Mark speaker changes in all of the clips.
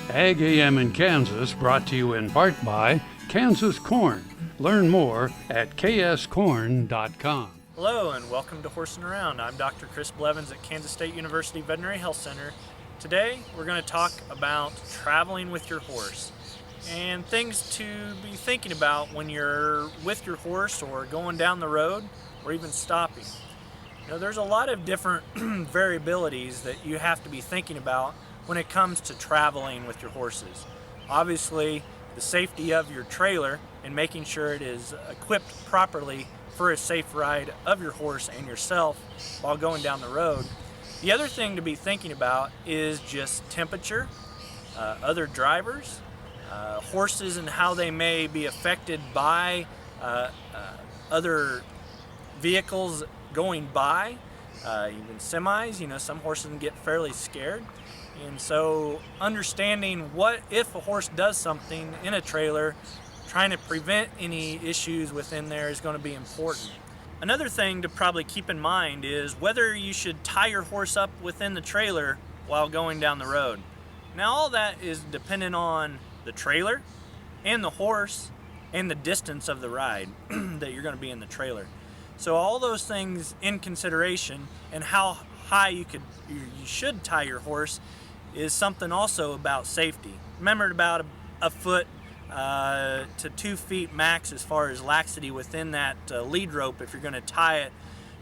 Speaker 1: AGam in Kansas, brought to you in part by Kansas Corn. Learn more at kscorn.com.
Speaker 2: Hello and welcome to Horsing Around. I'm Dr. Chris Blevins at Kansas State University Veterinary Health Center. Today we're going to talk about traveling with your horse and things to be thinking about when you're with your horse or going down the road or even stopping. You know, there's a lot of different variabilities that you have to be thinking about when it comes to traveling with your horses. Obviously, the safety of your trailer and making sure it is equipped properly for a safe ride of your horse and yourself while going down the road. The other thing to be thinking about is just temperature, other drivers, horses and how they may be affected by other vehicles going by, even semis. You know, some horses can get fairly scared. And so understanding what if a horse does something in a trailer, trying to prevent any issues within there is going to be important. Another thing to probably keep in mind is whether you should tie your horse up within the trailer while going down the road. Now all that is dependent on the trailer and the horse and the distance of the ride that you're going to be in the trailer. So all those things in consideration and how high you should tie your horse is something also about safety. Remember, about a foot to 2 feet max as far as laxity within that lead rope if you're going to tie it.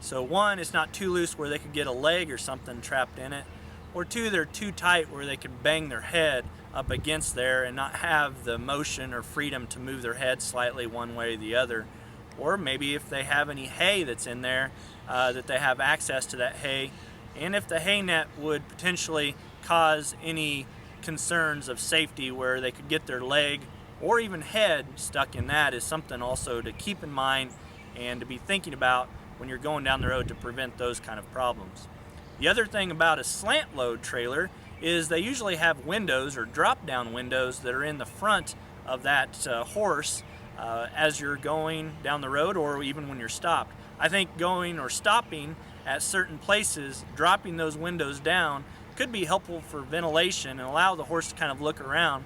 Speaker 2: So one, it's not too loose where they could get a leg or something trapped in it, or two, they're too tight where they could bang their head up against there and not have the motion or freedom to move their head slightly one way or the other. Or maybe if they have any hay that's in there, that they have access to that hay, and if the hay net would potentially cause any concerns of safety where they could get their leg or even head stuck in that, is something also to keep in mind and to be thinking about when you're going down the road to prevent those kind of problems. The other thing about a slant load trailer is they usually have windows or drop down windows that are in the front of that horse as you're going down the road or even when you're stopped. I think going or stopping at certain places, dropping those windows down could be helpful for ventilation and allow the horse to kind of look around,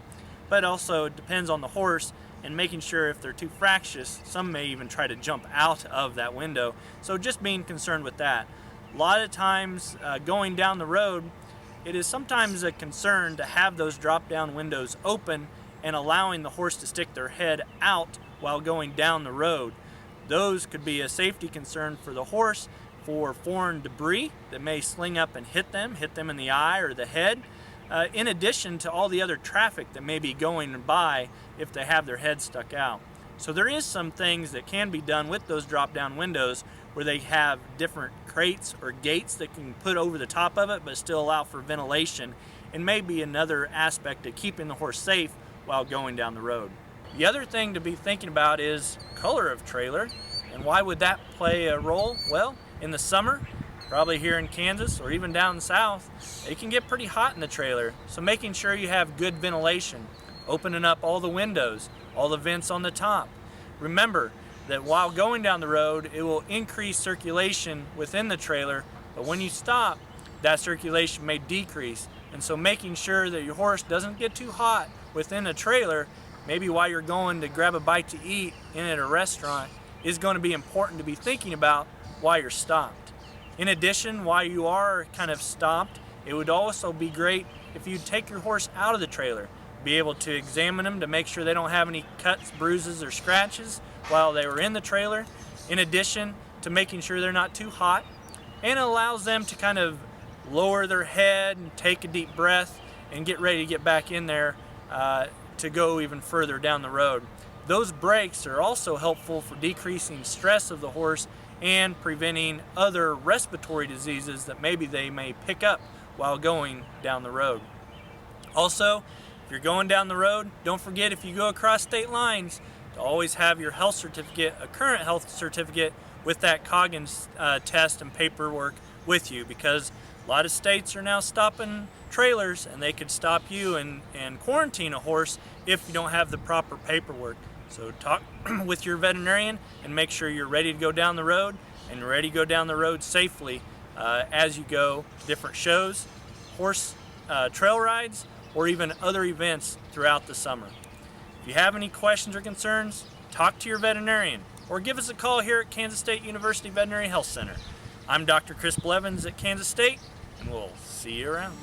Speaker 2: but also it depends on the horse and making sure if they're too fractious, some may even try to jump out of that window. So just being concerned with that. A lot of times going down the road, it is sometimes a concern to have those drop down windows open and allowing the horse to stick their head out while going down the road. Those could be a safety concern for the horse, for foreign debris that may sling up and hit them in the eye or the head, in addition to all the other traffic that may be going by if they have their head stuck out. So there is some things that can be done with those drop down windows where they have different crates or gates that can put over the top of it but still allow for ventilation, and maybe another aspect of keeping the horse safe while going down the road. The other thing to be thinking about is color of trailer, and why would that play a role? Well, in the summer, probably here in Kansas or even down south, it can get pretty hot in the trailer. So making sure you have good ventilation, opening up all the windows, all the vents on the top. Remember that while going down the road, it will increase circulation within the trailer, but when you stop, that circulation may decrease. And so making sure that your horse doesn't get too hot within a trailer, maybe while you're going to grab a bite to eat in at a restaurant, is going to be important to be thinking about while you're stopped. In addition, while you are kind of stopped, it would also be great if you take your horse out of the trailer, be able to examine them to make sure they don't have any cuts, bruises, or scratches while they were in the trailer, in addition to making sure they're not too hot, and it allows them to kind of lower their head and take a deep breath and get ready to get back in there to go even further down the road. Those breaks are also helpful for decreasing stress of the horse and preventing other respiratory diseases that maybe they may pick up while going down the road. Also, if you're going down the road, don't forget, if you go across state lines, to always have your health certificate, a current health certificate with that Coggins test and paperwork with you, because a lot of states are now stopping trailers and they could stop you and quarantine a horse if you don't have the proper paperwork. So talk with your veterinarian and make sure you're ready to go down the road and ready to go down the road safely as you go to different shows, horse trail rides, or even other events throughout the summer. If you have any questions or concerns, talk to your veterinarian or give us a call here at Kansas State University Veterinary Health Center. I'm Dr. Chris Blevins at Kansas State, and we'll see you around.